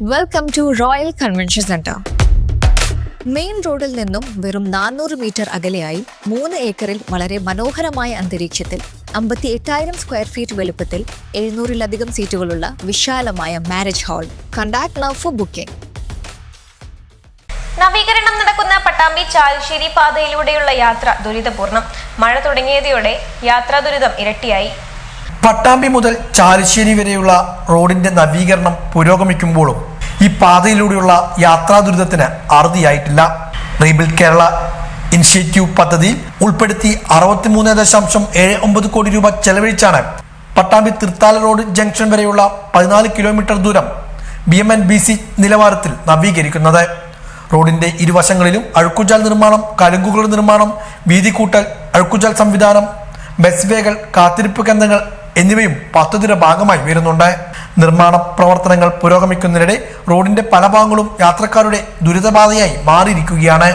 Welcome to royal convention centre. Main റോഡിൽ നിന്നും വെറും 400 മീറ്റർ അകലെയായി 3 ഏക്കറിൽ വളരെ മനോഹരമായ അന്തരീക്ഷത്തിൽ 58,000 സ്ക്വയർ ഫീറ്റ് വലുപ്പത്തിൽ 700-ലധികം സീറ്റുകളുള്ള വിശാലമായ marriage hall. Contact now for booking. നവീകരണം നടക്കുന്ന പട്ടാമ്പി ചാലിശ്ശേരി പാതയിലൂടെയുള്ള യാത്ര ദുരിതപൂർണം. മഴ തുടങ്ങിയതോടെ യാത്രാ ദുരിതം ഇരട്ടിയായി. പട്ടാമ്പി മുതൽ ചാലിശ്ശേരി വരെയുള്ള റോഡിന്റെ നവീകരണം പുരോഗമിക്കുമ്പോഴും ഈ പാതയിലൂടെയുള്ള യാത്രാ ദുരിതത്തിന് അറുതിയായിട്ടില്ല. റീബിൽഡ് കേരള ഇനിഷ്യേറ്റീവ് പദ്ധതിയിൽ ഉൾപ്പെടുത്തി 63.79 കോടി രൂപ ചെലവഴിച്ചാണ് പട്ടാമ്പി തൃത്താല റോഡ് ജംഗ്ഷൻ വരെയുള്ള 14 കിലോമീറ്റർ ദൂരം BMNBC നിലവാരത്തിൽ നവീകരിക്കുന്നത്. റോഡിന്റെ ഇരുവശങ്ങളിലും അഴുക്കുചാൽ നിർമ്മാണം, കലുങ്കുകളുടെ നിർമ്മാണം, വീതി കൂട്ടൽ, അഴുക്കുചാൽ സംവിധാനം, ബസ് വേകൾ, കാത്തിരിപ്പ് കേന്ദ്രങ്ങൾ എന്നിവയും പദ്ധതിയുടെ ഭാഗമായി വരുന്നുണ്ട്. നിർമ്മാണ പ്രവർത്തനങ്ങൾ പുരോഗമിക്കുന്നതിനിടെ റോഡിന്റെ പല ഭാഗങ്ങളും യാത്രക്കാരുടെ ദുരിതബാധയായി മാറിയിരിക്കുകയാണ്.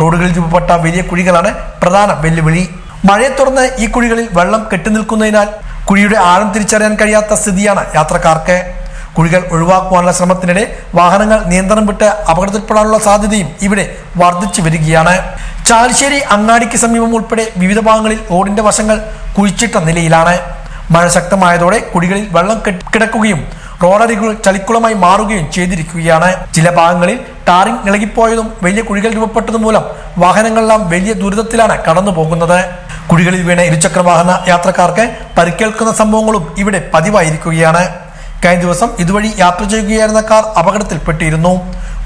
റോഡുകളിൽ രൂപപ്പെട്ട വലിയ കുഴികളാണ് പ്രധാന വെല്ലുവിളി. മഴയെ തുടർന്ന് ഈ കുഴികളിൽ വെള്ളം കെട്ടിനിൽക്കുന്നതിനാൽ കുഴിയുടെ ആഴം തിരിച്ചറിയാൻ കഴിയാത്ത സ്ഥിതിയാണ് യാത്രക്കാർക്ക്. കുഴികൾ ഒഴിവാക്കുവാനുള്ള ശ്രമത്തിനിടെ വാഹനങ്ങൾ നിയന്ത്രണം വിട്ട് അപകടത്തിൽപ്പെടാനുള്ള സാധ്യതയും ഇവിടെ വർദ്ധിച്ചു വരികയാണ്. ചാലിശ്ശേരി അങ്ങാടിക്ക് സമീപം ഉൾപ്പെടെ വിവിധ ഭാഗങ്ങളിൽ റോഡിന്റെ വശങ്ങൾ കുഴിച്ചിട്ട നിലയിലാണ്. മഴ ശക്തമായതോടെ കുഴികളിൽ വെള്ളം കിടക്കുകയും റോഡരികുകൾ ചളിക്കുളമായി മാറുകയും ചെയ്തിരിക്കുകയാണ്. ചില ഭാഗങ്ങളിൽ ടാറിംഗ് ഇളകിപ്പോയതും വലിയ കുഴികൾ രൂപപ്പെട്ടതും മൂലം വാഹനങ്ങളെല്ലാം വലിയ ദുരിതത്തിലാണ് കടന്നു പോകുന്നത്. കുഴികളിൽ വീണ ഇരുചക്ര വാഹന യാത്രക്കാർക്ക് പരിക്കേൽക്കുന്ന സംഭവങ്ങളും ഇവിടെ പതിവായിരിക്കുകയാണ്. കഴിഞ്ഞ ദിവസം ഇതുവഴി യാത്ര ചെയ്യുകയായിരുന്ന കാർ അപകടത്തിൽപ്പെട്ടിരുന്നു.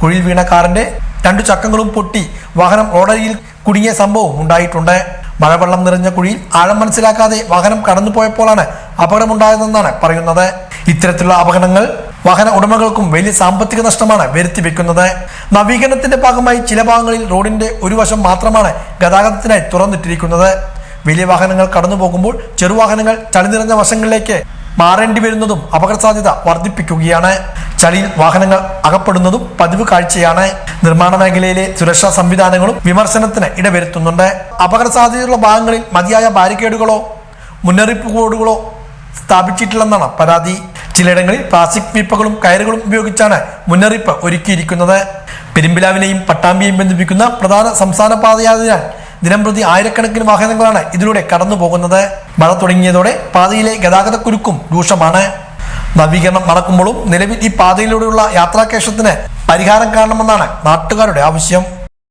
കുഴിയിൽ വീണ കാറിന്റെ 2 ചക്രങ്ങളും പൊട്ടി വാഹനം റോഡരികിൽ കുടുങ്ങിയ സംഭവം ഉണ്ടായിട്ടുണ്ട്. മഴവെള്ളം നിറഞ്ഞ കുഴിയിൽ ആഴം മനസ്സിലാക്കാതെ വാഹനം കടന്നുപോയപ്പോഴാണ് അപകടമുണ്ടായതെന്നാണ് പറയുന്നത്. ഇത്തരത്തിലുള്ള അപകടങ്ങൾ വാഹന ഉടമകൾക്കും വലിയ സാമ്പത്തിക നഷ്ടമാണ് വരുത്തിവെക്കുന്നത്. നവീകരണത്തിന്റെ ഭാഗമായി ചില ഭാഗങ്ങളിൽ റോഡിന്റെ ഒരു വശം മാത്രമാണ് ഗതാഗതത്തിനായി തുറന്നിട്ടിരിക്കുന്നത്. വലിയ വാഹനങ്ങൾ കടന്നു പോകുമ്പോൾ ചെറുവാഹനങ്ങൾ ചളി നിറഞ്ഞ വശങ്ങളിലേക്ക് മാറേണ്ടി വരുന്നതും അപകട സാധ്യത വർദ്ധിപ്പിക്കുകയാണ്. ചളിയിൽ വാഹനങ്ങൾ അകപ്പെടുന്നതും പതിവ് കാഴ്ചയാണ്. നിർമ്മാണ മേഖലയിലെ സുരക്ഷാ സംവിധാനങ്ങളും വിമർശനത്തിന് ഇടവരുത്തുന്നുണ്ട്. അപകട സാധ്യതയുള്ള ഭാഗങ്ങളിൽ മതിയായ ബാരിക്കേഡുകളോ മുന്നറിയിപ്പ് ബോർഡുകളോ സ്ഥാപിച്ചിട്ടില്ലെന്നാണ് പരാതി. ചിലയിടങ്ങളിൽ പ്ലാസ്റ്റിക് പീപ്പകളും കയറുകളും ഉപയോഗിച്ചാണ് മുന്നറിയിപ്പ് ഒരുക്കിയിരിക്കുന്നത്. പെരുമ്പിലാവിനെയും പട്ടാമ്പിയെയും ബന്ധിപ്പിക്കുന്ന പ്രധാന സംസ്ഥാന പാതയായതിനാൽ ദിനംപ്രതി ആയിരക്കണക്കിന് വാഹനങ്ങളാണ് ഇതിലൂടെ കടന്നു പോകുന്നത്. മഴ തുടങ്ങിയതോടെ പാതയിലെ ഗതാഗതക്കുരുക്കും രൂക്ഷമാണ്. നവീകരണം നടക്കുമ്പോഴും നിലവിൽ ഈ പാതയിലൂടെയുള്ള യാത്രാക്ലേശത്തിന് പരിഹാരം കാണണമെന്നാണ് നാട്ടുകാരുടെ ആവശ്യം.